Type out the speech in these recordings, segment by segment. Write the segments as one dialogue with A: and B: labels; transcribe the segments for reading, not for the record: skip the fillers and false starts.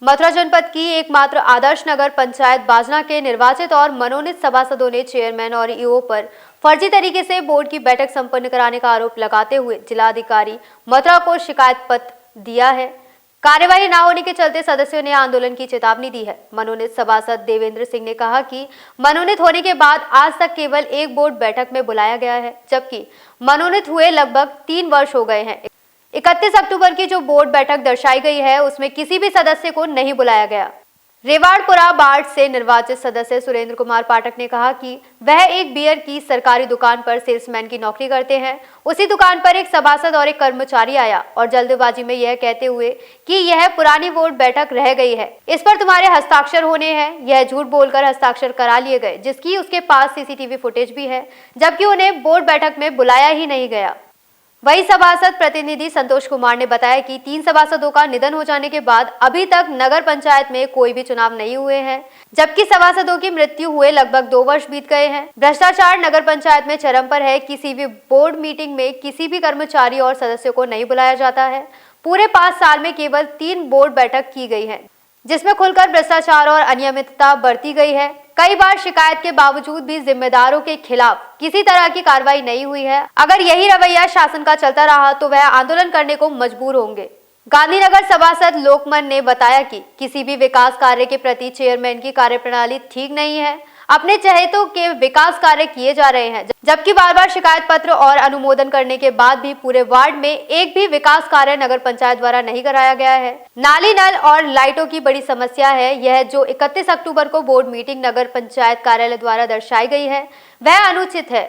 A: मथुरा जनपद की एकमात्र आदर्श नगर पंचायत बाजना के निर्वाचित और मनोनीत सभासदों ने चेयरमैन और ईओ पर फर्जी तरीके से बोर्ड की बैठक संपन्न कराने का आरोप लगाते हुए जिलाधिकारी मथुरा को शिकायत पत्र दिया है। कार्यवाही न होने के चलते सदस्यों ने आंदोलन की चेतावनी दी है। मनोनीत सभासद देवेंद्र सिंह ने कहा कि मनोनीत होने के बाद आज तक केवल एक बोर्ड बैठक में बुलाया गया है, जबकि मनोनीत हुए लगभग 3 वर्ष हो गए हैं। 31 अक्टूबर की जो बोर्ड बैठक दर्शाई गई है उसमें किसी भी सदस्य को नहीं बुलाया गया। रेवाड़पुरा बाढ़ से निर्वाचित सदस्य सुरेंद्र कुमार पाठक ने कहा कि वह एक बियर की सरकारी दुकान पर सेल्समैन की नौकरी करते हैं। उसी दुकान पर एक सभासद और एक कर्मचारी आया और जल्दबाजी में यह कहते हुए कि यह पुरानी बोर्ड बैठक रह गई है, इस पर तुम्हारे हस्ताक्षर होने हैं। यह झूठ बोलकर हस्ताक्षर करा लिए गए, जिसकी उसके पास सीसीटीवी फुटेज भी है, जबकि उन्हें बोर्ड बैठक में बुलाया ही नहीं गया। वही सभासद प्रतिनिधि संतोष कुमार ने बताया कि 3 सभासदों का निधन हो जाने के बाद अभी तक नगर पंचायत में कोई भी चुनाव नहीं हुए हैं, जबकि सभासदों की मृत्यु हुए लगभग 2 वर्ष बीत गए हैं। भ्रष्टाचार नगर पंचायत में चरम पर है। किसी भी बोर्ड मीटिंग में किसी भी कर्मचारी और सदस्य को नहीं बुलाया जाता है। पूरे 5 साल में केवल 3 बोर्ड बैठक की गई है, जिसमें खुलकर भ्रष्टाचार और अनियमितता बरती गई है। कई बार शिकायत के बावजूद भी जिम्मेदारों के खिलाफ किसी तरह की कार्रवाई नहीं हुई है। अगर यही रवैया शासन का चलता रहा तो वह आंदोलन करने को मजबूर होंगे। गांधीनगर सभासद लोकमन ने बताया कि किसी भी विकास कार्य के प्रति चेयरमैन की कार्यप्रणाली ठीक नहीं है। अपने चहेतों के विकास कार्य किए जा रहे हैं, जबकि बार बार शिकायत पत्र और अनुमोदन करने के बाद भी पूरे वार्ड में एक भी विकास कार्य नगर पंचायत द्वारा नहीं कराया गया है। नाली, नल और लाइटों की बड़ी समस्या है। यह जो 31 अक्टूबर को बोर्ड मीटिंग नगर पंचायत कार्यालय द्वारा दर्शाई गई है वह अनुचित है।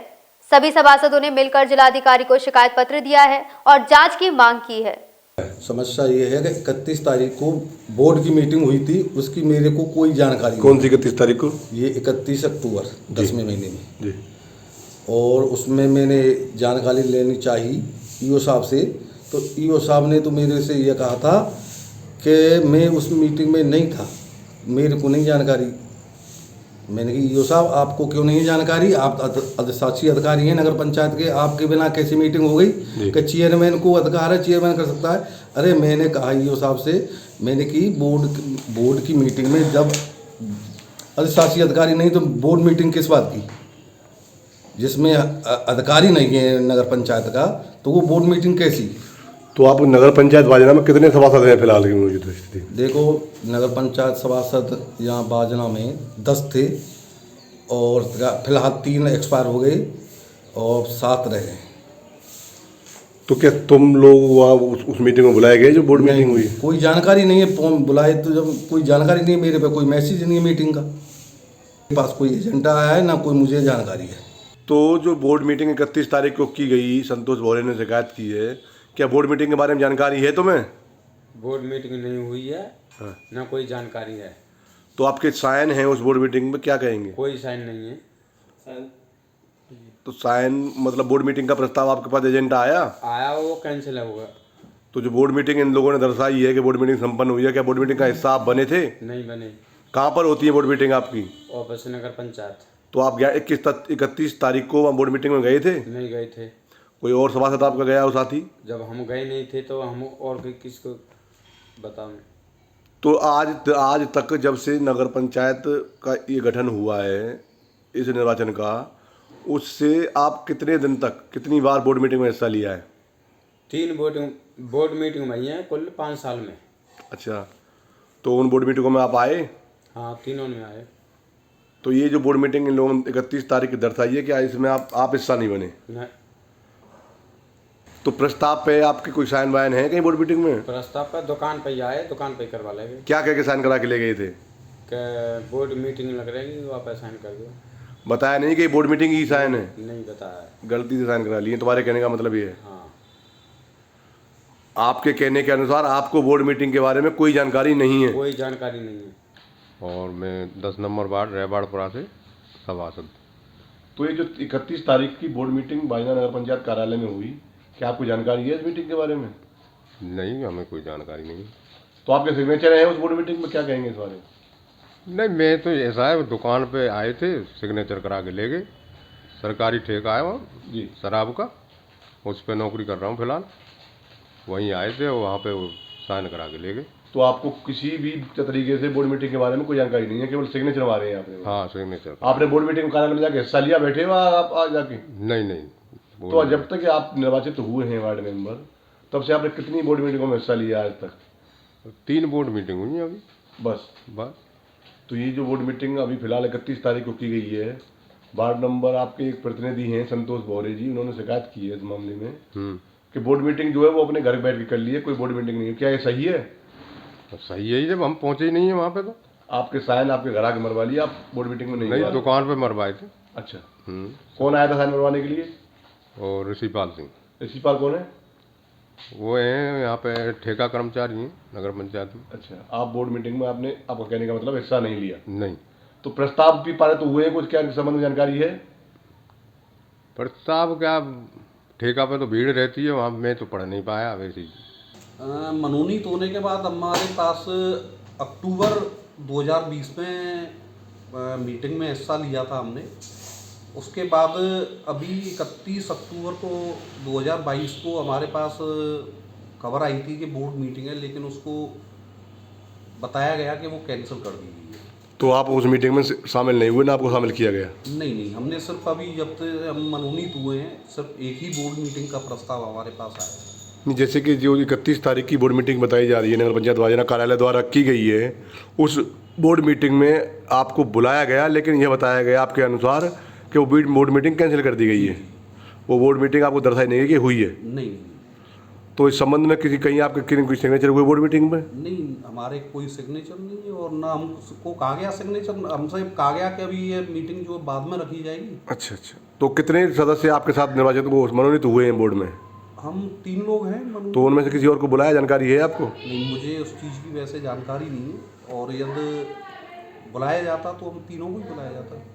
A: सभी सभासदों ने मिलकर जिलाधिकारी को शिकायत पत्र दिया है और जाँच की मांग की है।
B: समस्या ये है कि 31 तारीख को बोर्ड की मीटिंग हुई थी, उसकी मेरे को कोई जानकारी
C: कौन सी 31 तारीख को?
B: ये 31 अक्टूबर 10वें महीने में
C: जी।
B: और उसमें मैंने जानकारी लेनी चाहिए ईओ साहब से, तो ईओ साहब ने तो मेरे से ये कहा था कि मैं उस मीटिंग में नहीं था, मेरे को नहीं जानकारी। मैंने कहा ईओ साहब आपको क्यों नहीं जानकारी, आप अधिशासी अधिकारी हैं नगर पंचायत के, आपके बिना कैसी मीटिंग हो गई कि चेयरमैन को अधिकार है, चेयरमैन कर सकता है। अरे मैंने कहा ईओ साहब से, मैंने की बोर्ड की मीटिंग में जब अधिशासी अधिकारी नहीं तो बोर्ड मीटिंग किस बात की, जिसमें अधिकारी नहीं है नगर पंचायत का, तो वो बोर्ड मीटिंग कैसी?
C: तो आप नगर पंचायत बाजना में कितने सभासद हैं फिलहाल की मौजूद स्थिति?
B: देखो, नगर पंचायत सभासद यहाँ बाजना में 10 थे और फिलहाल 3 एक्सपायर हो गए और 7 रह गए।
C: तो क्या तुम लोग वहाँ उस मीटिंग में बुलाए गए जो बोर्ड मीटिंग हुई?
B: कोई जानकारी नहीं है, बुलाए तो जब कोई जानकारी नहीं है, मेरे पे कोई मैसेज नहीं है मीटिंग का, मेरे पास कोई एजेंडा आया है ना कोई मुझे जानकारी है।
C: तो जो बोर्ड मीटिंग 31 तारीख को की गई, संतोष भोरे ने शिकायत की है, क्या बोर्ड मीटिंग के बारे में जानकारी है तुम्हें?
D: बोर्ड मीटिंग नहीं हुई है। हाँ। ना कोई जानकारी है।
C: तो आपके साइन हैं उस बोर्ड मीटिंग में, क्या कहेंगे?
D: कोई साइन नहीं है।
C: तो साइन मतलब बोर्ड मीटिंग का प्रस्ताव आपके पास एजेंडा आया?
D: वो कैंसिल होगा।
C: तो जो बोर्ड मीटिंग इन लोगों ने दर्शाई है कि बोर्ड मीटिंग संपन्न हुई है, क्या बोर्ड मीटिंग का हिस्सा आप बने थे?
D: नहीं बने।
C: कहाँ पर होती है बोर्ड मीटिंग आपकी?
D: ऑफिस नगर पंचायत। तो
C: आप 31 तारीख को वहाँ बोर्ड मीटिंग में गए थे?
D: नहीं गए थे।
C: कोई और सभासद आपका गया हो साथी?
D: जब हम गए नहीं थे तो हम और किसको बताऊं?
C: तो आज तक जब से नगर पंचायत का ये गठन हुआ है इस निर्वाचन का, उससे आप कितने दिन तक कितनी बार बोर्ड मीटिंग में हिस्सा लिया है?
D: 3 बोर्ड मीटिंग में है कुल 5 साल में। अच्छा,
C: तो उन बोर्ड मीटिंगों में आप आए?
D: हाँ, तीनों में आए।
C: तो ये जो बोर्ड मीटिंग इन लोगों ने 31 तारीख की दर्शाई है, क्या इसमें आप हिस्सा नहीं बने?
D: नहीं।
C: तो प्रस्ताव पे आपके कोई साइन वाइन है कहीं बोर्ड मीटिंग में?
D: प्रस्ताव पर दुकान पे आए, दुकान पे करवा लेंगे।
C: क्या कह के साइन करा के ले गए थे?
D: कि बोर्ड मीटिंग लग रही है, वापस साइन कर दो।
C: बताया नहीं कि बोर्ड मीटिंग ही साइन है?
D: नहीं बताया।
C: गलती से साइन करा लिए, तुम्हारे कहने का मतलब ये है?
D: हाँ।
C: आपके कहने के अनुसार आपको बोर्ड मीटिंग के बारे में कोई जानकारी नहीं है?
D: कोई जानकारी नहीं है।
E: और मैं 10 नंबर वार्ड रेवाड़पुरा से सभासद।
C: तो ये जो 31 तारीख की बोर्ड मीटिंग बाजना नगर पंचायत कार्यालय में हुई, क्या आपको जानकारी है इस मीटिंग के बारे में?
E: नहीं, हमें कोई जानकारी नहीं।
C: तो आपके सिग्नेचर हैं उस बोर्ड मीटिंग में, क्या कहेंगे इस बारे में?
E: नहीं, मैं तो ऐसा है, दुकान पे आए थे, सिग्नेचर करा के ले गए। सरकारी ठेका है वहाँ
C: जी
E: शराब का, उस पर नौकरी कर रहा हूँ फिलहाल। वहीं आए थे और वहाँ पे वो साइन करा के ले गए।
C: तो आपको किसी भी तरीके से बोर्ड मीटिंग के बारे में कोई जानकारी नहीं है, केवल सिग्नेचर मारे हैं आपने?
E: हाँ सिग्नेचर।
C: आपने बोर्ड मीटिंग कार्यालय में जाके हिस्सा लिया, बैठे हुआ आप आज जाके?
E: नहीं
C: तो जब तक आप निर्वाचित हुए हैं वार्ड मेंबर, तब से आपने कितनी बोर्ड मीटिंगों में हिस्सा लिया आज तक?
E: 3 बोर्ड मीटिंग हुई है अभी
C: बस।
E: बस।
C: तो ये जो बोर्ड मीटिंग अभी फिलहाल 31 तारीख को की गई है, वार्ड नंबर आपके एक प्रतिनिधि हैं संतोष भौरे जी, उन्होंने शिकायत की है इस मामले में कि बोर्ड मीटिंग जो है वो अपने घर बैठ के कर ली है, कोई बोर्ड मीटिंग नहीं है। क्या ये सही है?
E: तो सही है ही, जब हम पहुंचे ही नहीं है वहाँ पे तो।
C: आपके साइन आपके घर आके मरवा लिया, आप बोर्ड मीटिंग में नहीं?
E: दुकान पे मरवाए थे।
C: अच्छा। कौन आया था साइन मरवाने के लिए?
E: और ऋषिपाल सिंह।
C: ऋषिपाल कौन है?
E: वो हैं यहाँ पे ठेका कर्मचारी हैं नगर पंचायत में।
C: अच्छा, आप बोर्ड मीटिंग में आपने, आपका कहने का मतलब हिस्सा नहीं लिया?
E: नहीं।
C: तो प्रस्ताव भी पारित हुए हैं कुछ, क्या संबंध में जानकारी है?
E: प्रस्ताव क्या, ठेका पे तो भीड़ रहती है वहाँ, मैं तो पढ़ नहीं पाया वैसे ही।
F: मनोनीत होने के बाद हमारे पास अक्टूबर 2020 में मीटिंग में हिस्सा लिया था हमने। उसके बाद अभी 31 अक्टूबर को 2022 को हमारे पास खबर आई थी कि बोर्ड मीटिंग है, लेकिन उसको बताया गया कि वो कैंसिल कर दी गई है।
C: तो आप उस मीटिंग में शामिल नहीं हुए ना, आपको शामिल किया गया?
F: नहीं, हमने सिर्फ अभी जब तक हम मनोनीत हुए हैं, सिर्फ एक ही बोर्ड मीटिंग का प्रस्ताव हमारे पास आया है।
C: नहीं, जैसे कि जो 31 तारीख की बोर्ड मीटिंग बताई जा रही है नगर पंचायत वाजना कार्यालय द्वारा की गई है, उस बोर्ड मीटिंग में आपको बुलाया गया, लेकिन यह बताया गया आपके अनुसार कि वो बोर्ड मीटिंग कैंसिल कर दी गई है। वो बोर्ड मीटिंग आपको दर्शाई नहीं है कि हुई है?
F: नहीं।
C: तो इस संबंध में कहीं आपके कोई सिग्नेचर हुए बोर्ड मीटिंग में?
F: नहीं, हमारे कोई सिग्नेचर नहीं है, और ना हमको कहा गया सिग्नेचर, हमसे कहा गया कि अभी ये मीटिंग जो बाद में रखी जाएगी।
C: अच्छा। तो कितने सदस्य आपके साथ निर्वाचित वो मनोनीत हुए हैं बोर्ड में?
F: हम 3 लोग हैं मनोनीत।
C: तो उनमें से किसी और को बुलाया, जानकारी है आपको?
F: नहीं, मुझे उस चीज़ की वैसे जानकारी नहीं है, और यदि बुलाया जाता तो हम तीनों को ही बुलाया जाता।